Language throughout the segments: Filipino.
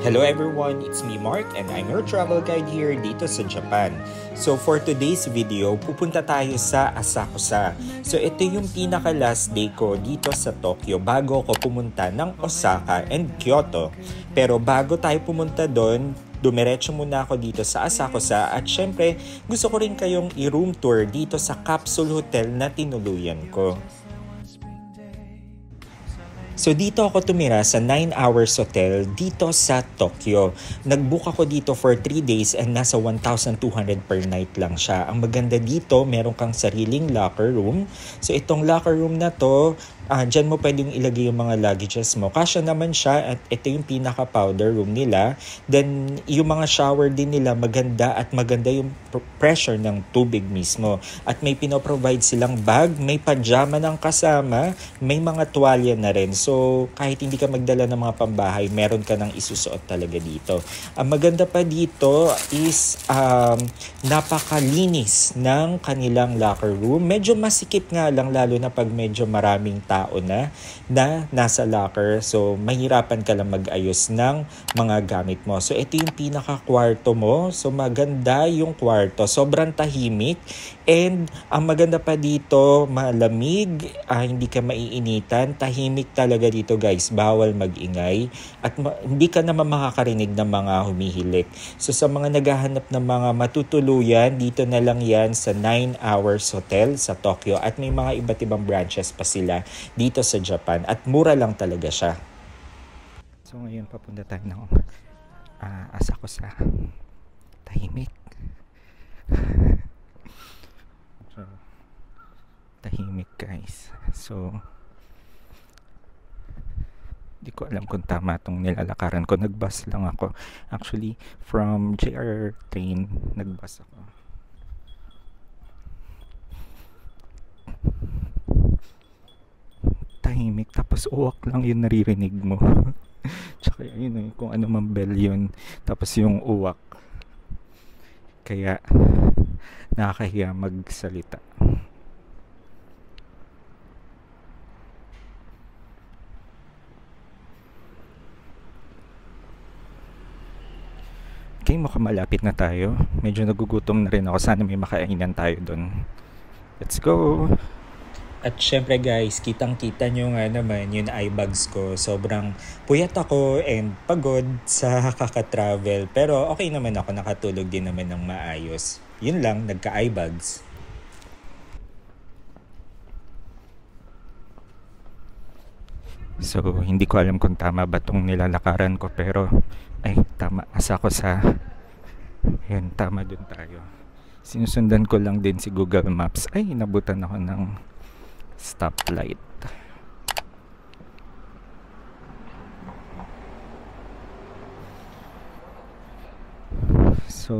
Hello everyone, it's me Mark and I'm your travel guide here dito sa Japan. So for today's video, pupunta tayo sa Asakusa. So ito yung pinaka last day ko dito sa Tokyo bago ko pumunta ng Osaka and Kyoto. Pero bago tayo pumunta doon, dumiretso muna ako dito sa Asakusa at syempre gusto ko rin kayong i-room tour dito sa capsule hotel na tinuluyan ko. So dito ako tumira sa 9 Hours Hotel dito sa Tokyo. Nag-book ako dito for 3 days and nasa 1,200 per night lang siya. Ang maganda dito, meron kang sariling locker room. So itong locker room na to, dyan mo pwedeng ilagay yung mga luggages mo. Kasya naman siya at ito yung pinaka-powder room nila. Then yung mga shower din nila maganda at maganda yung pressure ng tubig mismo. At may pinoprovide silang bag, may pajama ng kasama, may mga tuwalya na rin. So kahit hindi ka magdala ng mga pambahay, meron ka ng isusuot talaga dito. Ang maganda pa dito is napakalinis ng kanilang locker room. Medyo masikip nga lang lalo na pag medyo maraming tao na nasa locker. So mahirapan ka lang mag-ayos ng mga gamit mo. So ito yung pinaka-kwarto mo. So maganda yung kwarto. Sobrang tahimik. And ang maganda pa dito, malamig, hindi ka maiinitan. Tahimik talaga dito guys. Bawal mag-ingay. At hindi ka naman makakarinig ng mga humihilik. So sa mga naghahanap ng mga matutuluyan, dito na lang yan sa 9 Hours Hotel sa Tokyo. At may mga iba't ibang branches pa sila dito sa Japan. At mura lang talaga siya. So ngayon papunta tayo ng Asakusa. Tahimik. So, tahimik guys. So di ko alam kung tama itong nilalakaran ko. Nagbus lang ako. Actually, from JR train, nagbus ako. Tahimik. Tapos uwak lang yung naririnig mo. Tsaka yun kung ano man bell yun. Tapos yung uwak. Kaya nakakahiya magsalita. Okay, mukhang malapit na tayo. Medyo nagugutom na rin ako. Sana may makainan tayo doon. Let's go! At syempre guys, kitang-kita nyo nga naman yung eye bags ko. Sobrang puyat ako and pagod sa kaka-travel. Pero okay naman ako, nakatulog din naman ng maayos. Yun lang, nagka-eye bags. So, hindi ko alam kung tama ba itong nilalakaran ko. Pero, ay, tama. Asa ko sa... Ayan, tama dun tayo. Sinusundan ko lang din si Google Maps. Ay, nabutan ako ng stoplight. So,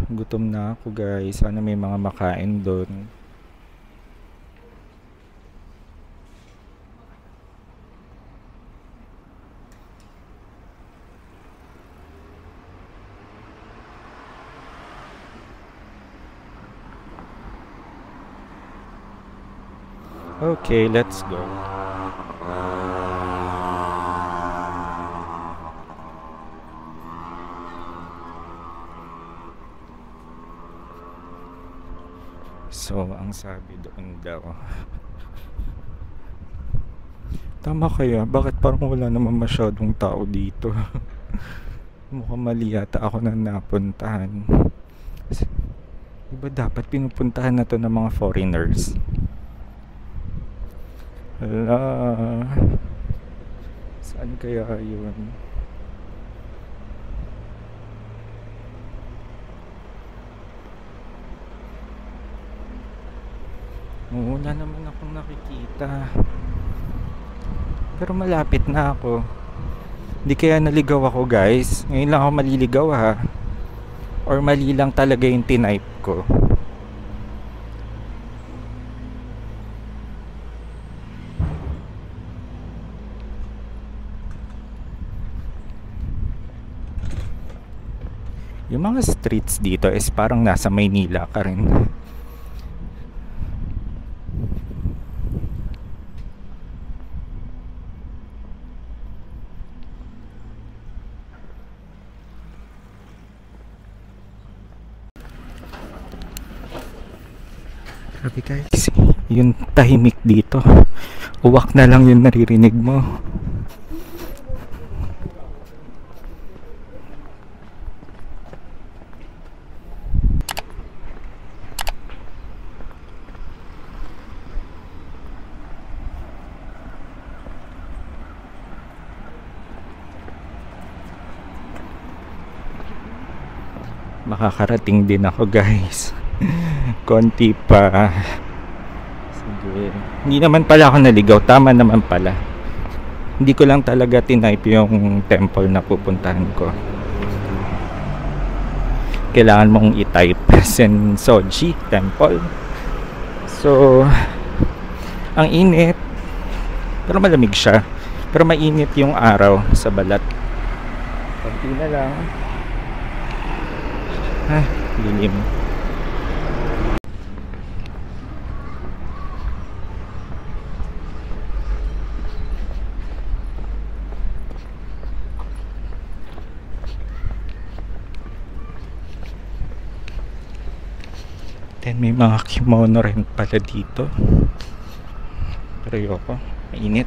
gutom na ako guys. Sana may mga makain doon. Okay, let's go. So, ang sabi doon daw. Tama kaya? Bakit parang wala naman masyadong tao dito? Mukhang mali yata ako na napuntahan. Diba dapat pinupuntahan na to ng mga foreigners? Hala, saan kaya yun? Wala naman akong nakikita. Pero malapit na ako. Hindi kaya naligaw ako guys. Ngayon lang ako maliligaw ha. Or mali lang talaga yung tinype ko. Yung mga streets dito is parang nasa Maynila ka rin. Grabe guys, yung tahimik dito. Uwak na lang yung naririnig mo. Makakarating din ako guys. Konti pa. Sige. Hindi naman pala ako naligaw. Tama naman pala. Hindi ko lang talaga tinype yung temple na pupuntahan ko. Kailangan mong i-type Sensoji Temple. So, ang init. Pero malamig siya. Pero mainit yung araw sa balat. Konti na lang. Lilim. Then may mga kimono rin pala dito. Pero ayoko, mainit.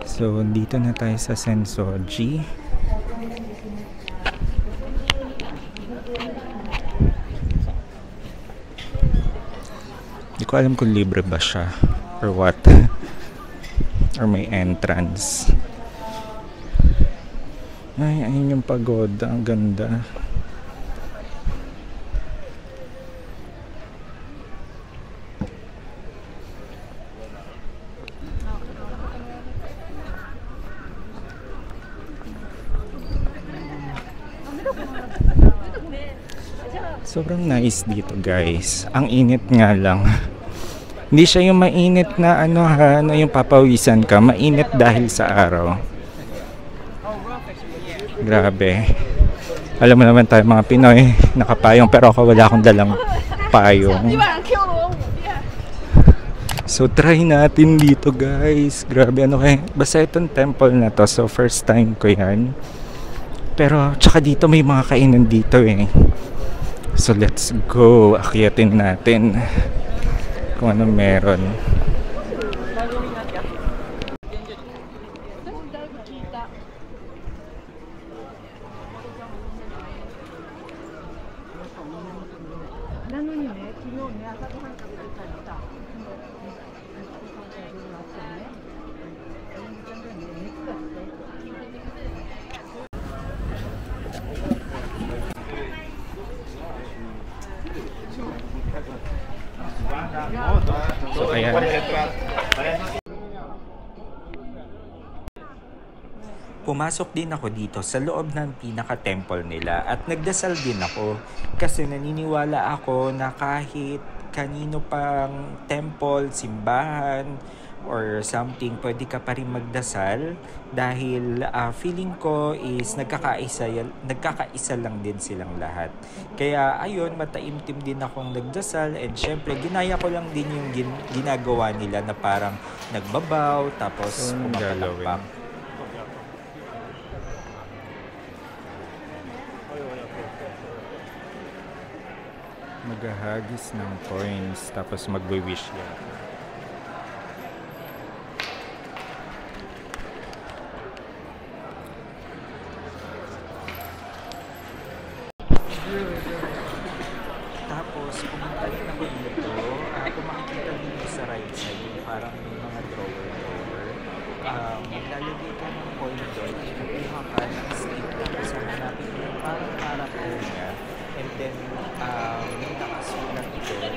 So, dito na tayo sa Sensoji. Hindi ko alam kung libre ba siya or what. Or may entrance. Ay, ayun yung pagoda. Ang ganda. Sobrang nice dito guys. Ang init nga lang. Hindi siya yung mainit na ano ha, na yung papawisan ka. Mainit dahil sa araw. Grabe. Alam mo naman tayo mga Pinoy, nakapayong pero ako wala akong dalang payong. So try natin dito guys. Grabe ano kaya. Basta itong temple na to. So first time ko yan. Pero tsaka dito may mga kainan dito eh. So let's go. Akyatin natin kung ano meron. So ayan. Pumasok din ako dito sa loob ng pinaka-temple nila at nagdasal din ako kasi naniniwala ako na kahit kanino pang temple, simbahan or something, pwede ka pa rin magdasal dahil feeling ko is nagkakaisa lang din silang lahat. Kaya ayun, mataimtim din akong nagdasal and syempre ginaya ko lang din yung ginagawa nila na parang nagbabaw tapos pumapalakpak. Maghahagis ng coins tapos magwi-wish yan. Tapos pumunta rin ako dito, kung makikita dito sa right side yung parang may mga drawer. Maglalagay ka ng coin doon, kukuha ka ng stick tapos hanapin mo yung parang niya. And then, may nakasulat doon,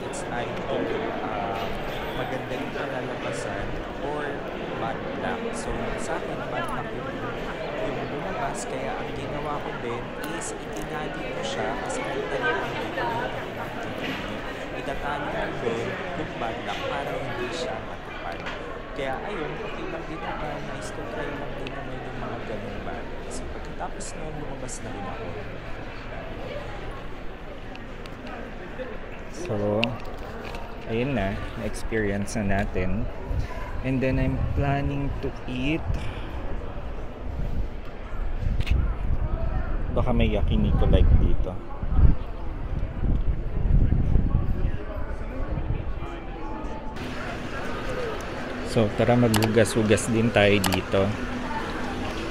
it's either maganda yung kalalabasan or bad luck. So, sa akin, bad luck yung lumabas. Kaya ang ginawa ko din is itinali ko siya kasi may talihan dito. Itatali ko doon kung bad luck para hindi siya matupad. Kaya ayun, okay lang din naman. Nice to try lang din naman yung mga ganun bagay. So, pagkatapos noon, lumabas na rin ako. So, ayun na. Na-experience na natin. And then, I'm planning to eat. Baka may yakiniku like dito. So, tara maghugas-hugas din tayo dito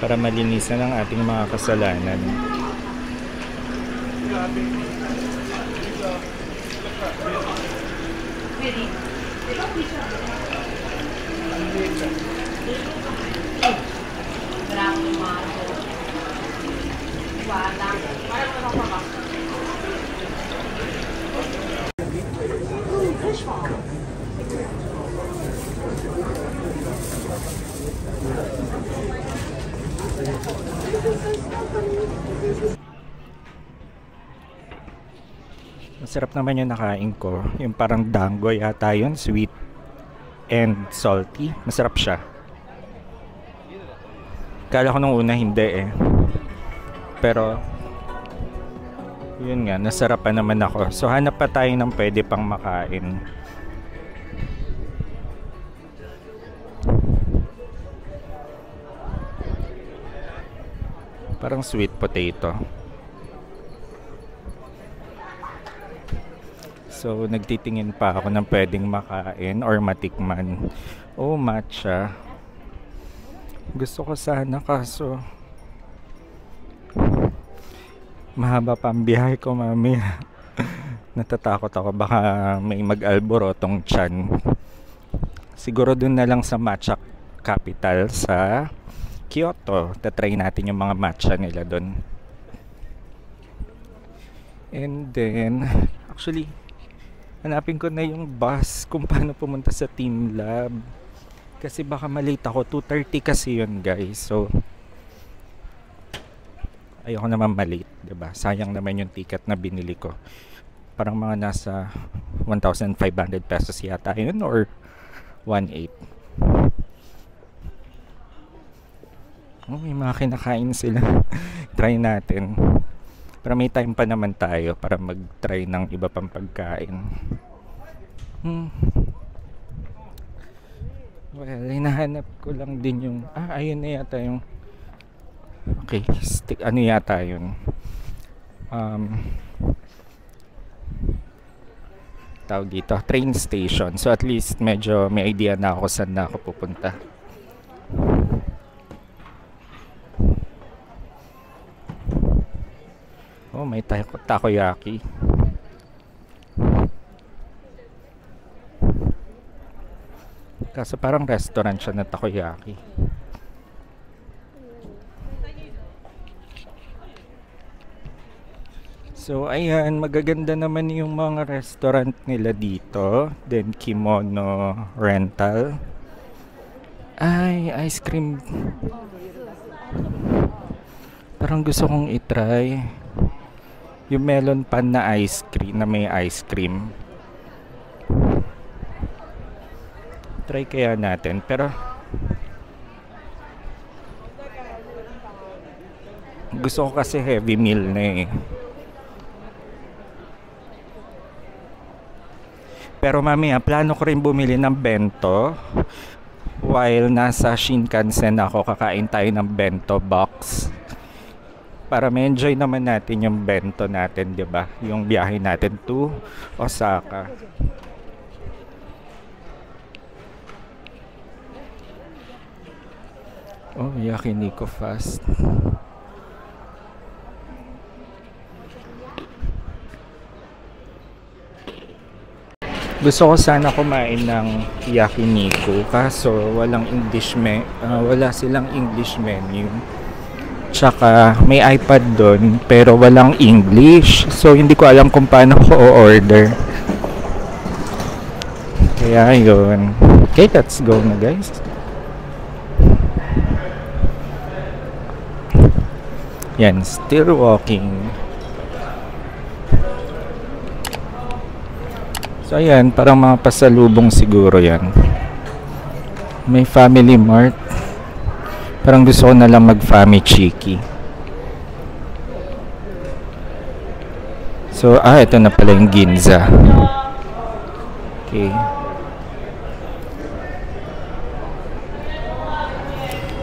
para malinisan ang ating mga kasalanan. Masarap naman yung nakain ko. Yung parang dango yata yun. Sweet and salty. Masarap siya. Kala ko nung una hindi eh. Pero yun nga, nasarapan naman ako. So hanap pa tayo ng pwede pang makain. Parang sweet potato. So, nagtitingin pa ako ng pwedeng makain or matikman. Oh, matcha. Gusto ko sana kaso mahaba pa ang biyahe ko, mami. Natatakot ako baka may mag-alborotong tiyan. Siguro dun na lang sa matcha capital sa Kyoto. Tatry natin yung mga matcha nila dun. And then, actually, hanapin ko na yung bus kung paano pumunta sa Team Lab. Kasi baka malate ako. 2:30 kasi yun, guys. So, ayoko naman malate, diba? Sayang naman yung ticket na binili ko. Parang mga nasa 1,500 pesos yata yun or 1,800. Oh, may mga kinakain sila. Try natin. Pero may time pa naman tayo para mag-try ng iba pang pagkain. Well, hinahanap ko lang din yung... ayun na yata yung... Okay, ano yata yun? Tawag dito, train station. So at least medyo may idea na ako saan na ako pupunta. Oh, may takoyaki. Kaso parang restaurant siya na takoyaki. So, ayan, magaganda naman yung mga restaurant nila dito. Then, kimono rental. Ay, ice cream. Parang gusto kong itry yung melon pan na ice cream, na may ice cream. Try kaya natin, pero gusto ko kasi heavy meal na eh. Pero mamaya, plano ko rin bumili ng bento. While nasa Shinkansen ako, kakain tayo ng bento box. Para ma-enjoy naman natin yung bento natin, di ba? Yung biyahe natin to Osaka. Oh, yakiniku fast. Gusto ko sana kumain ng yakiniku kaso walang wala silang English menu. Tsaka may iPad doon pero walang English. So hindi ko alam kung paano ko order. Kaya yun. Okay, let's go na guys. Yan, still walking. So ayan, parang mga pasalubong siguro yan. May Family Mart. Parang gusto ko na lang mag-Fami Chiki. So, ito na pala yung Ginza. Okay.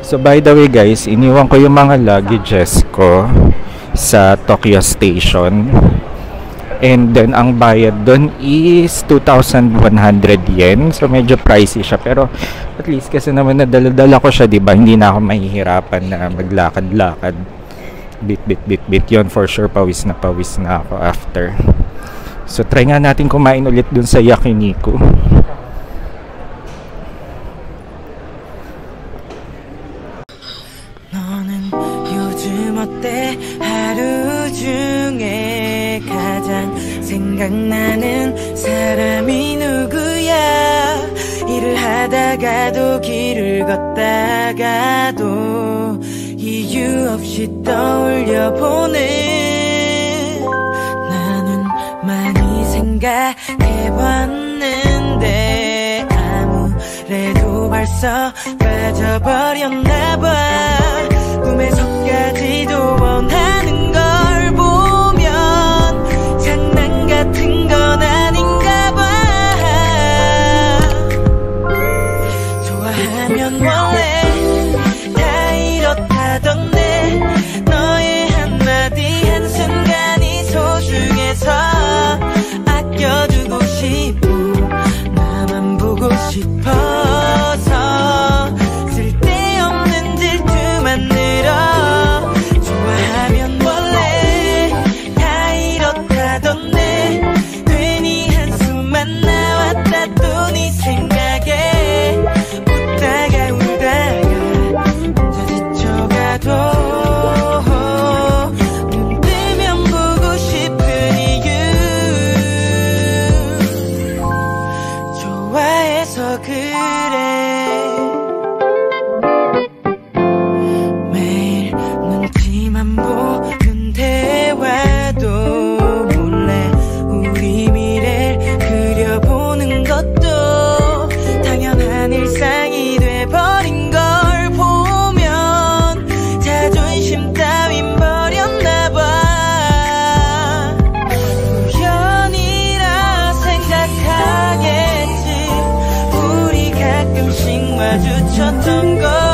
So by the way guys, iniwan ko yung mga luggages ko sa Tokyo Station. And then ang bayad doon is 2,100 yen. So medyo pricey siya, pero at least kasi naman nadala-dala ko siya, 'di ba? Hindi na ako mahihirapan na maglakad-lakad. Bit yon for sure. Pawis na ako after. So try nga natin kumain ulit dun sa Yakiniku. 너는 요즘 어때? 하루 중에 가장 생각나는 사람이 누구야? 일을 하다가도 길을 걷다가도 이유 없이 떠올려보네. 나는 많이 생각해봤는데 아무래도 벌써 빠져버렸나봐. 꿈에서까지도 원하는 걸 보면 장난 같은 건 아닌가봐. 좋아하면 원래 다 이렇다던데 너의 한마디 한순간이 소중해서 아껴두고 싶고 나만 보고 싶어서 쓸데없는 질투만 늘어. 좋아하면 원래 다 이렇다던데 괜히 한숨만 나왔다 또 네 생각에 웃다가 울다가 혼자 지쳐가도 눈 뜨면 보고 싶은 이유 좋아해서 그래. 매일 눈치만 보는 대화도 몰래 우리 미래를 그려보는 것도 당연한 일상이 돼버린 걸 보면 자존심 따윈 버렸나봐. 우연이라 생각하겠지. 우리 가끔씩 마주쳤던 걸